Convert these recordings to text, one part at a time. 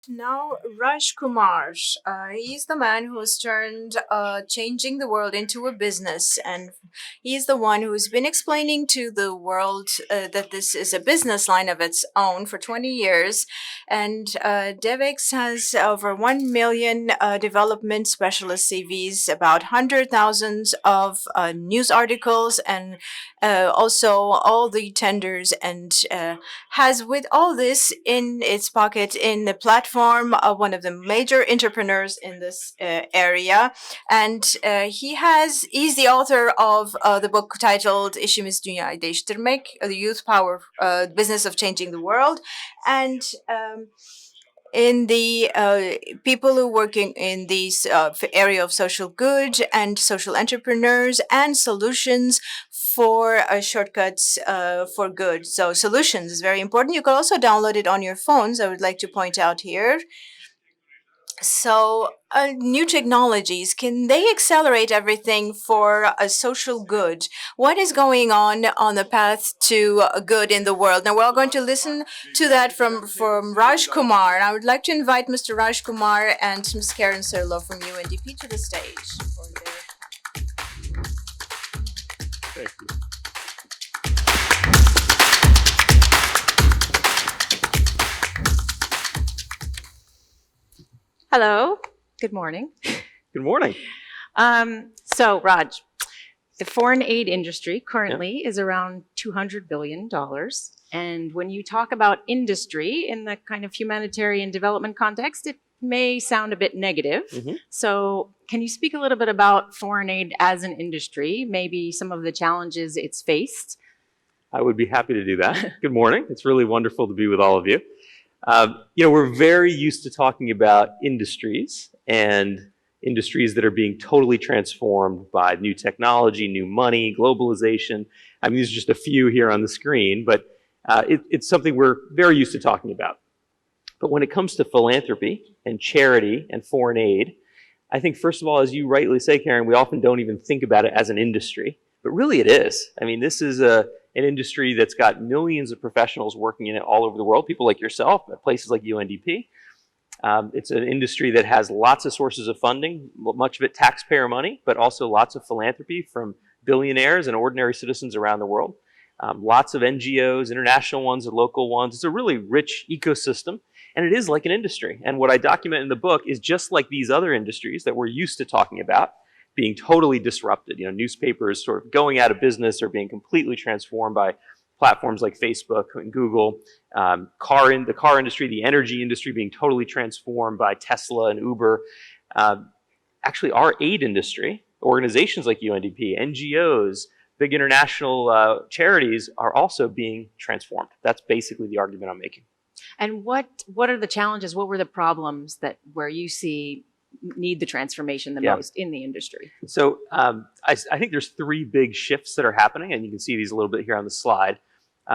Now, Raj Kumar, he's the man who's turned changing the world into a business, and he's the one who's been explaining to the world that this is a business line of its own for 20 years. And Devex has over 1 million development specialist CVs, about 100,000 of news articles, and also all the tenders, and has with all this in its pocket in the platform of one of the major entrepreneurs in this area. And he's the author of the book titled İşimiz Dünyayı Değiştirmek, The Youth Power Business of Changing the World. And in the people who work in this area of social good and social entrepreneurs and solutions for shortcuts for good. So solutions is very important. You can also download it on your phones. I would like to point out here. So new technologies, can they accelerate everything for a social good? What is going on the path to good in the world? Now we're all going to listen to that from Raj Kumar. And I would like to invite Mr. Raj Kumar and Ms. Karen Cirillo from UNDP to the stage. Thank you. Hello. Good morning. Good morning. So, Raj, the foreign aid industry currently is around $200 billion. And when you talk about industry in the kind of humanitarian development context, it may sound a bit negative. So can you speak a little bit about foreign aid as an industry, maybe some of the challenges it's faced? I would be happy to do that. Good morning. It's really wonderful to be with all of you. We're very used to talking about industries and industries that are being totally transformed by new technology, new money, globalization. I mean, these are just a few here on the screen, but it's something we're very used to talking about. But when it comes to philanthropy and charity and foreign aid, I think, first of all, as you rightly say, Karen, we often don't even think about it as an industry, but really it is. I mean, this is an industry that's got millions of professionals working in it all over the world, people like yourself at places like UNDP. It's an industry that has lots of sources of funding, much of it taxpayer money, but also lots of philanthropy from billionaires and ordinary citizens around the world. Lots of NGOs, international ones and local ones. It's a really rich ecosystem, and it is like an industry. And what I document in the book is just like these other industries that we're used to talking about, being totally disrupted. Newspapers sort of going out of business or being completely transformed by platforms like Facebook and Google. The car industry, the energy industry being totally transformed by Tesla and Uber. Actually, our aid industry, organizations like UNDP, NGOs, big international charities are also being transformed. That's basically the argument I'm making. And what are the challenges? What were the problems where you see need the transformation the most in the industry? So I think there's three big shifts that are happening, and you can see these a little bit here on the slide.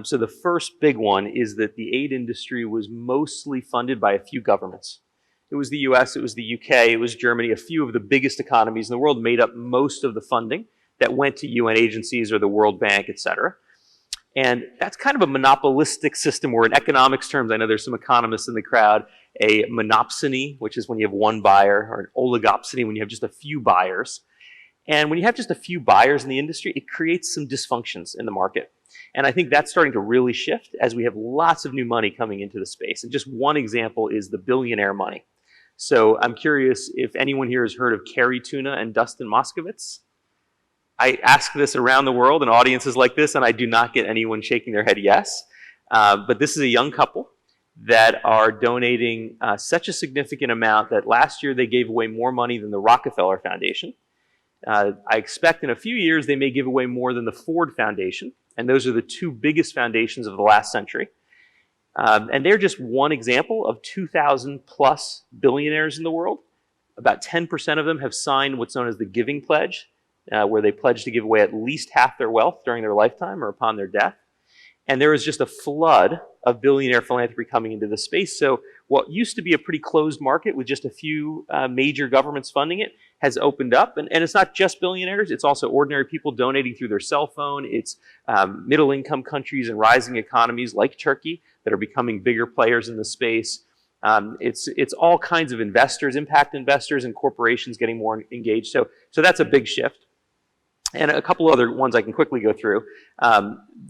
So the first big one is that the aid industry was mostly funded by a few governments. It was the US, it was the UK, it was Germany. A few of the biggest economies in the world made up most of the funding that went to UN agencies or the World Bank, et cetera. And that's kind of a monopolistic system where in economics terms, I know there's some economists in the crowd, a monopsony, which is when you have one buyer, or an oligopsony, when you have just a few buyers. And when you have just a few buyers in the industry, it creates some dysfunctions in the market. And I think that's starting to really shift as we have lots of new money coming into the space. And just one example is the billionaire money. So I'm curious if anyone here has heard of Carrie Tuna and Dustin Moskovitz. I ask this around the world in audiences like this, and I do not get anyone shaking their head yes. But this is a young couple that are donating such a significant amount that last year they gave away more money than the Rockefeller Foundation. I expect in a few years they may give away more than the Ford Foundation, and those are the two biggest foundations of the last century. And they're just one example of 2,000 plus billionaires in the world. About 10% of them have signed what's known as the Giving Pledge, where they pledge to give away at least half their wealth during their lifetime or upon their death. And there is just a flood of billionaire philanthropy coming into the space. So what used to be a pretty closed market with just a few major governments funding it has opened up. And it's not just billionaires, it's also ordinary people donating through their cell phone. It's middle income countries and rising economies like Turkey that are becoming bigger players in the space. It's all kinds of investors, impact investors, and corporations getting more engaged. So that's a big shift. And a couple other ones I can quickly go through.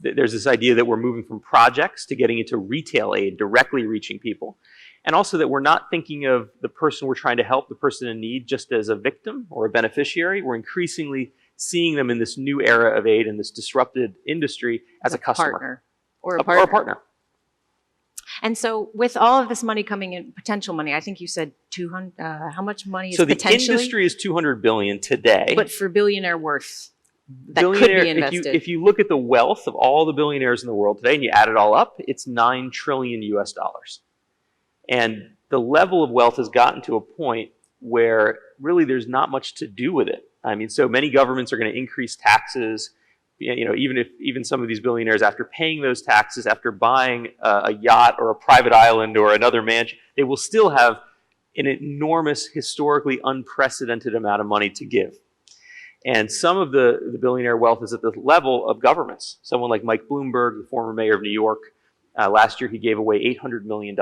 There's this idea that we're moving from projects to getting into retail aid, directly reaching people. And also that we're not thinking of the person we're trying to help, the person in need, just as a victim or a beneficiary. We're increasingly seeing them in this new era of aid and this disrupted industry as a customer. Partner. Or a partner. Or a partner. And so with all of this money coming in, potential money, I think you said 200, how much money is so the potentially? industry is $200 billion today. But for billionaire worth that could be invested. If you look at the wealth of all the billionaires in the world today and you add it all up, it's $9 trillion US. And the level of wealth has gotten to a point where really there's not much to do with it. I mean, so many governments are going to increase taxes. Even some of these billionaires, after paying those taxes, after buying a yacht or a private island or another mansion, they will still have an enormous, historically unprecedented amount of money to give. And some of the billionaire wealth is at the level of governments. Someone like Mike Bloomberg, the former mayor of New York, last year he gave away $800 million.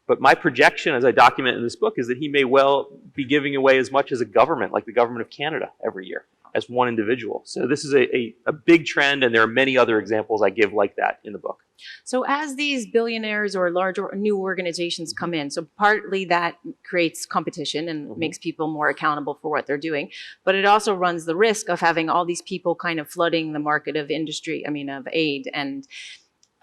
But my projection, as I document in this book, is that he may well be giving away as much as a government, like the government of Canada, every year, as one individual. So this is a big trend, and there are many other examples I give like that in the book. So as these billionaires or large or new organizations come in, so partly that creates competition and makes people more accountable for what they're doing, but it also runs the risk of having all these people kind of flooding the market of of aid. And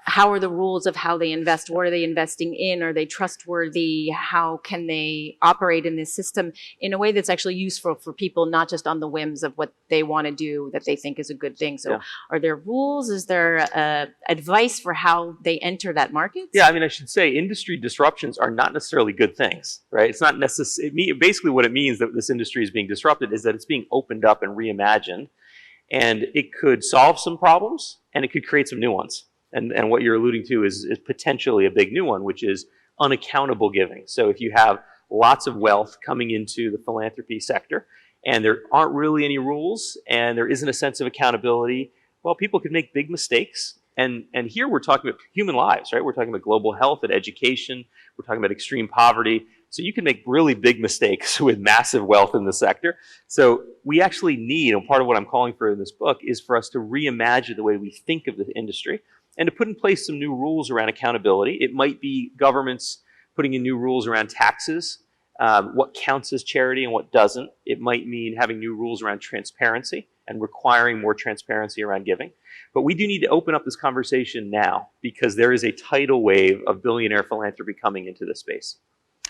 how are the rules of how they invest? What are they investing in? Are they trustworthy? How can they operate in this system in a way that's actually useful for people, not just on the whims of what they want to do that they think is a good thing? So Are there rules? Is there advice for how they enter that market? Yeah, I mean, I should say industry disruptions are not necessarily good things, right? It's not necessarily, basically what it means that this industry is being disrupted is that it's being opened up and reimagined, and it could solve some problems and it could create some new ones. And what you're alluding to is potentially a big new one, which is unaccountable giving. So if you have lots of wealth coming into the philanthropy sector and there aren't really any rules and there isn't a sense of accountability, well, people could make big mistakes. And here we're talking about human lives, right? We're talking about global health and education. We're talking about extreme poverty. So you can make really big mistakes with massive wealth in the sector. So we actually need, and part of what I'm calling for in this book is for us to reimagine the way we think of the industry, and to put in place some new rules around accountability. It might be governments putting in new rules around taxes, what counts as charity and what doesn't. It might mean having new rules around transparency and requiring more transparency around giving. But we do need to open up this conversation now because there is a tidal wave of billionaire philanthropy coming into this space.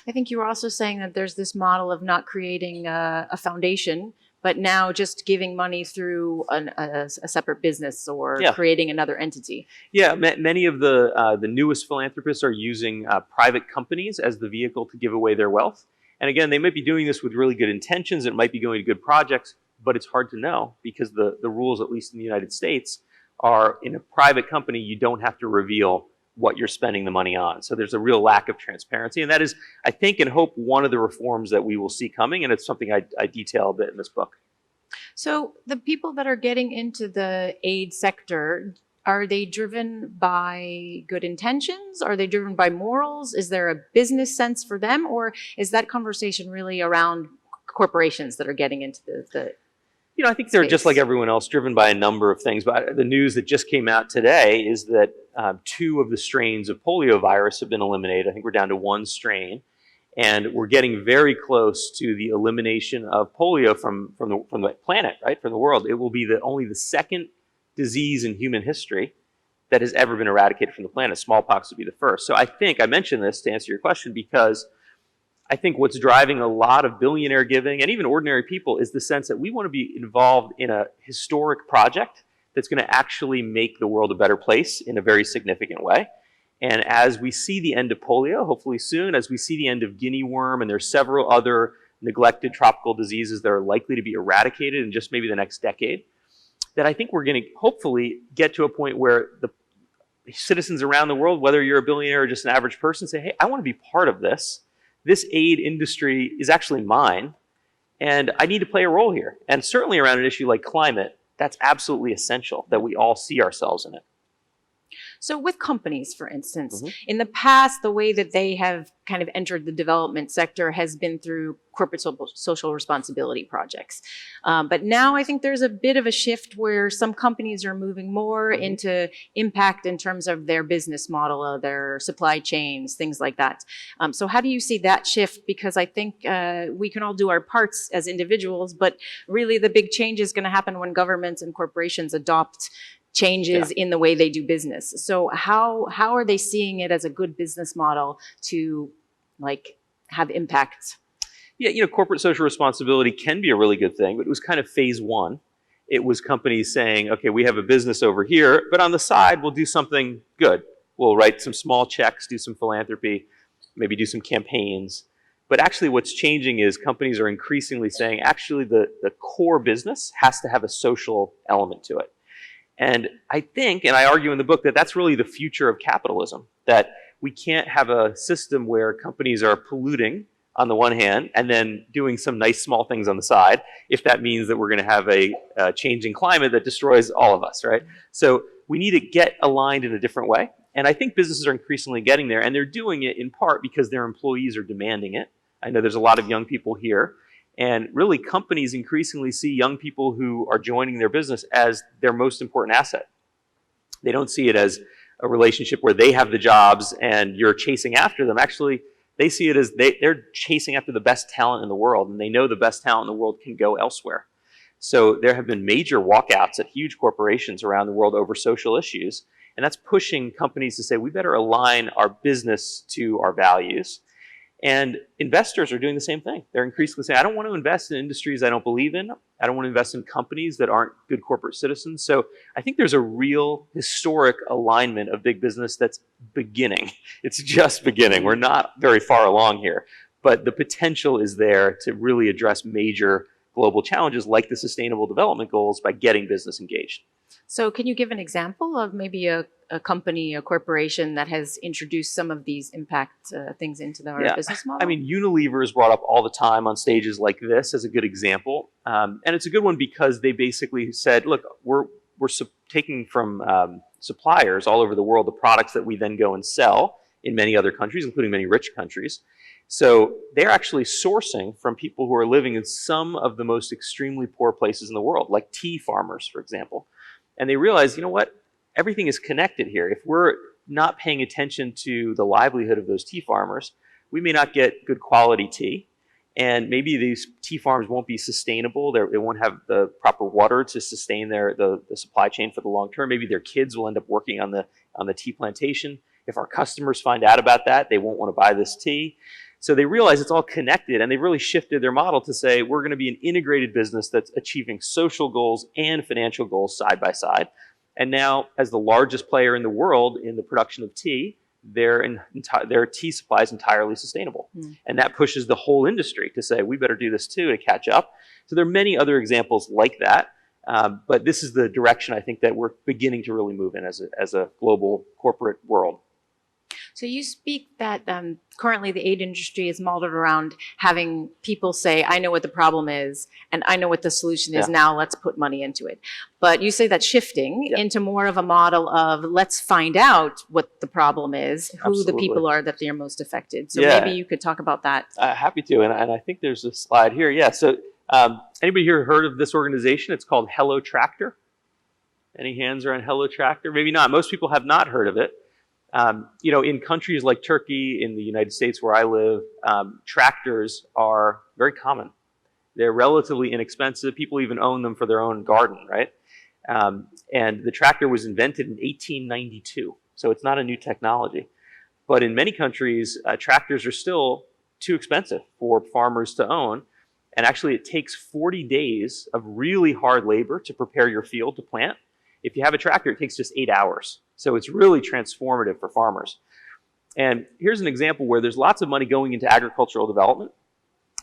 I think you were also saying that there's this model of not creating a foundation, but now just giving money through a separate business or creating another entity. Yeah, many of the newest philanthropists are using private companies as the vehicle to give away their wealth. And again, they might be doing this with really good intentions. It might be going to good projects, but it's hard to know because the rules, at least in the United States, are in a private company, you don't have to reveal what you're spending the money on. So there's a real lack of transparency. And that is, I think and hope, one of the reforms that we will see coming. And it's something I detail a bit in this book. So the people that are getting into the aid sector, are they driven by good intentions? Are they driven by morals? Is there a business sense for them? Or is that conversation really around corporations that are getting into the I think they're just like everyone else, driven by a number of things. But the news that just came out today is that 2 of the strains of polio virus have been eliminated. I think we're down to 1 strain. And we're getting very close to the elimination of polio from the planet, right, from the world. It will be only the second disease in human history that has ever been eradicated from the planet. Smallpox would be the first. So I mention this to answer your question because I think what's driving a lot of billionaire giving and even ordinary people is the sense that we want to be involved in a historic project that's going to actually make the world a better place in a very significant way. And as we see the end of polio, hopefully soon, as we see the end of guinea worm, and there's several other neglected tropical diseases that are likely to be eradicated in just maybe the next decade, that I think we're going to hopefully get to a point where the citizens around the world, whether you're a billionaire or just an average person, say, hey, I want to be part of this. This aid industry is actually mine, and I need to play a role here. And certainly around an issue like climate, that's absolutely essential that we all see ourselves in it. So with companies, for instance, Mhm. in the past, the way that they have kind of entered the development sector has been through corporate social responsibility projects. But now I think there's a bit of a shift where some companies are moving more Mhm. into impact in terms of their business model, their supply chains, things like that. So how do you see that shift? Because I think we can all do our parts as individuals, but really the big change is going to happen when governments and corporations adopt changes in the way they do business. So how are they seeing it as a good business model to like have impact? Yeah, corporate social responsibility can be a really good thing, but it was kind of phase one. It was companies saying, okay, we have a business over here, but on the side, we'll do something good. We'll write some small checks, do some philanthropy, maybe do some campaigns. But actually, what's changing is companies are increasingly saying, actually, the core business has to have a social element to it. And I think, and I argue in the book, that that's really the future of capitalism, that we can't have a system where companies are polluting on the one hand and then doing some nice small things on the side, if that means that we're going to have a changing climate that destroys all of us, right? So we need to get aligned in a different way. And I think businesses are increasingly getting there, and they're doing it in part because their employees are demanding it. I know there's a lot of young people here. And really, companies increasingly see young people who are joining their business as their most important asset. They don't see it as a relationship where they have the jobs and you're chasing after them. Actually, they see it as they're chasing after the best talent in the world, and they know the best talent in the world can go elsewhere. So there have been major walkouts at huge corporations around the world over social issues, and that's pushing companies to say, we better align our business to our values. And investors are doing the same thing. They're increasingly saying, I don't want to invest in industries I don't believe in. I don't want to invest in companies that aren't good corporate citizens. So I think there's a real historic alignment of big business that's beginning. It's just beginning. We're not very far along here. But the potential is there to really address major global challenges like the Sustainable Development Goals by getting business engaged. So can you give an example of maybe a company, a corporation that has introduced some of these impact things into their business model? I mean, Unilever is brought up all the time on stages like this as a good example. And it's a good one because they basically said, look, we're taking from suppliers all over the world the products that we then go and sell in many other countries, including many rich countries. So they're actually sourcing from people who are living in some of the most extremely poor places in the world, like tea farmers, for example. And they realize, you know what? Everything is connected here. If we're not paying attention to the livelihood of those tea farmers, we may not get good quality tea. And maybe these tea farms won't be sustainable. They won't have the proper water to sustain the supply chain for the long term. Maybe their kids will end up working on the tea plantation. If our customers find out about that, they won't want to buy this tea. So they realize it's all connected, and they've really shifted their model to say, we're going to be an integrated business that's achieving social goals and financial goals side by side. And now, as the largest player in the world in the production of tea, their tea supply is entirely sustainable. And that pushes the whole industry to say, we better do this too to catch up. So there are many other examples like that. But this is the direction I think that we're beginning to really move in as a global corporate world. So you speak that currently the aid industry is modeled around having people say, I know what the problem is, and I know what the solution is. Now let's put money into it. But you say that's shifting into more of a model of let's find out what the problem is, who the people are that are most affected. So maybe you could talk about that. Happy to. And I think there's a slide here. Yeah. So anybody here heard of this organization? It's called Hello Tractor. Any hands around Hello Tractor? Maybe not. Most people have not heard of it. In countries like Turkey, in the United States where I live, tractors are very common. They're relatively inexpensive. People even own them for their own garden, right? And the tractor was invented in 1892, so it's not a new technology. But in many countries, tractors are still too expensive for farmers to own. And actually, it takes 40 days of really hard labor to prepare your field to plant. If you have a tractor, it takes just 8 hours. So it's really transformative for farmers. And here's an example where there's lots of money going into agricultural development,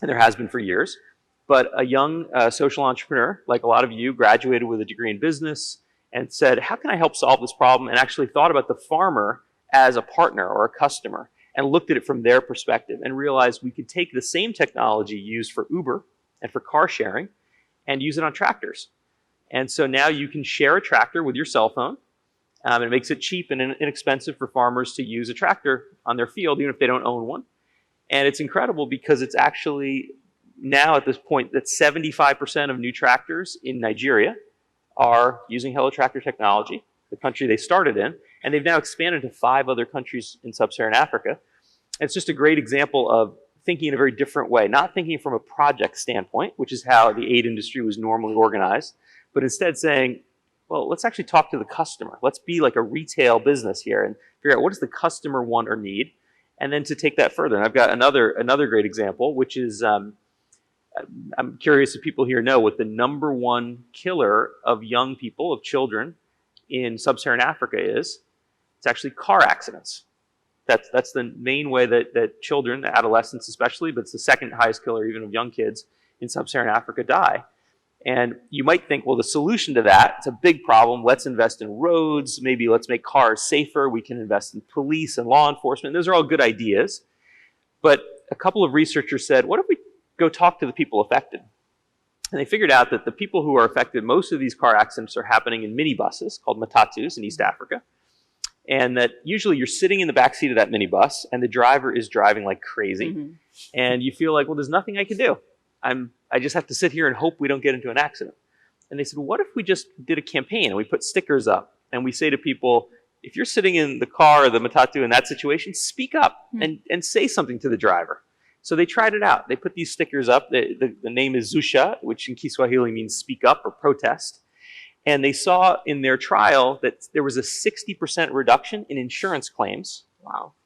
and there has been for years. But a young social entrepreneur, like a lot of you, graduated with a degree in business and said, how can I help solve this problem? And actually thought about the farmer as a partner or a customer and looked at it from their perspective and realized we could take the same technology used for Uber and for car sharing and use it on tractors. And so now you can share a tractor with your cell phone. It makes it cheap and inexpensive for farmers to use a tractor on their field, even if they don't own one. And it's incredible because it's actually now at this point that 75% of new tractors in Nigeria are using Hello Tractor technology, the country they started in, and they've now expanded to 5 other countries in sub-Saharan Africa. And it's just a great example of thinking in a very different way, not thinking from a project standpoint, which is how the aid industry was normally organized, but instead saying, well, let's actually talk to the customer. Let's be like a retail business here and figure out what does the customer want or need, and then to take that further. And I've got another great example, which is I'm curious if people here know what the #1 killer of young people, of children in sub-Saharan Africa is. It's actually car accidents. That's the main way that children, adolescents especially, but it's the second highest killer even of young kids in sub-Saharan Africa die. And you might think, well, the solution to that, it's a big problem. Let's invest in roads. Maybe let's make cars safer. We can invest in police and law enforcement. Those are all good ideas. But a couple of researchers said, what if we go talk to the people affected? And they figured out that the people who are affected, most of these car accidents are happening in minibuses called matatus in East Africa. And that usually you're sitting in the backseat of that minibus and the driver is driving like crazy. And you feel like, well, there's nothing I can do. I just have to sit here and hope we don't get into an accident. And they said, well, what if we just did a campaign and we put stickers up and we say to people, if you're sitting in the car or the matatu in that situation, speak up and say something to the driver. So they tried it out. They put these stickers up. The name is Zusha, which in Kiswahili means speak up or protest. And they saw in their trial that there was a 60% reduction in insurance claims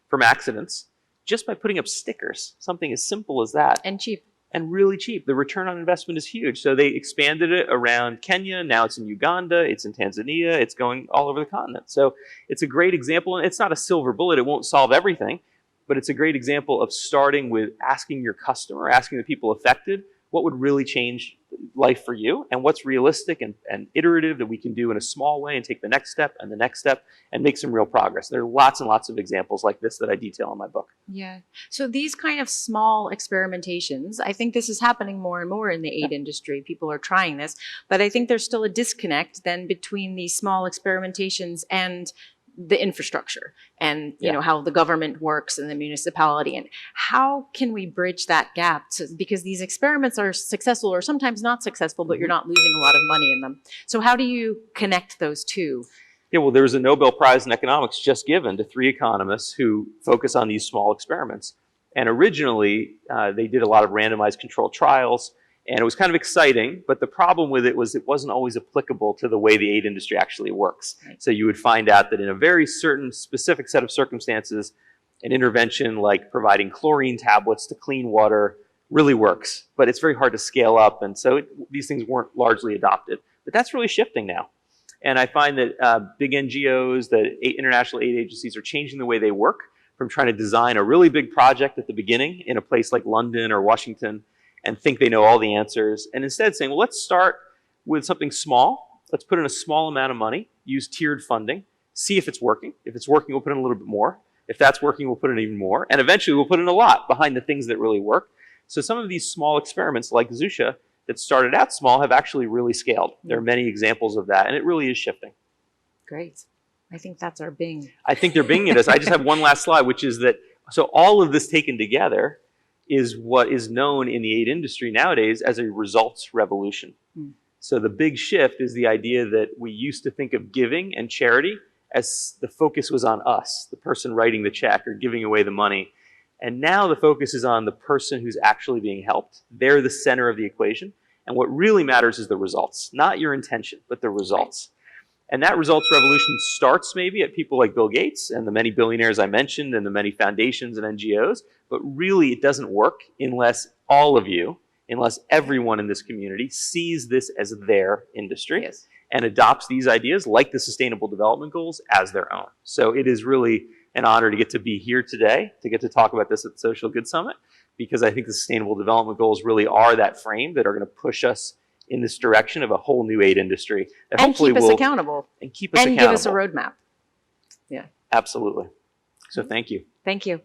from accidents just by putting up stickers, something as simple as that. And cheap. And really cheap. The return on investment is huge. So they expanded it around Kenya. Now it's in Uganda. It's in Tanzania. It's going all over the continent. So it's a great example. And it's not a silver bullet. It won't solve everything. But it's a great example of starting with asking your customer, asking the people affected, what would really change life for you and what's realistic and iterative that we can do in a small way and take the next step and the next step and make some real progress. There are lots and lots of examples like this that I detail in my book. Yeah. So these kind of small experimentations, I think this is happening more and more in the aid industry. People are trying this, but I think there's still a disconnect then between these small experimentations and the infrastructure and you know how the government works and the municipality, and how can we bridge that gap because these experiments are successful or sometimes not successful, but you're not losing a lot of money in them. So how do you connect those two? Yeah, well, there was a Nobel Prize in economics just given to 3 economists who focus on these small experiments. And originally, they did a lot of randomized controlled trials. And it was kind of exciting, but the problem with it was it wasn't always applicable to the way the aid industry actually works. Right. So you would find out that in a very certain specific set of circumstances, an intervention like providing chlorine tablets to clean water really works, but it's very hard to scale up. And so these things weren't largely adopted. But that's really shifting now. And I find that big NGOs, the international aid agencies are changing the way they work from trying to design a really big project at the beginning in a place like London or Washington and think they know all the answers, and instead saying, well, let's start with something small. Let's put in a small amount of money, use tiered funding, see if it's working. If it's working, we'll put in a little bit more. If that's working, we'll put in even more. And eventually, we'll put in a lot behind the things that really work. So some of these small experiments like Zusha that started out small have actually really scaled. There are many examples of that, and it really is shifting. Great. I think that's our Bing. I think they're binging us. I just have one last slide, which is that, so all of this taken together is what is known in the aid industry nowadays as a results revolution. So the big shift is the idea that we used to think of giving and charity as the focus was on us, the person writing the check or giving away the money. And now the focus is on the person who's actually being helped. They're the center of the equation. And what really matters is the results, not your intention, but the results. And that results revolution starts maybe at people like Bill Gates and the many billionaires I mentioned and the many foundations and NGOs, but really it doesn't work unless all of you, unless everyone in this community sees this as their industry and adopts these ideas like the Sustainable Development Goals as their own. So it is really an honor to get to be here today, to get to talk about this at the Social Good Summit, because I think the Sustainable Development Goals really are that frame that are going to push us in this direction of a whole new aid industry that and hopefully keep us will accountable and keep us and accountable. give us a roadmap. Yeah, absolutely. So thank you. Thank you.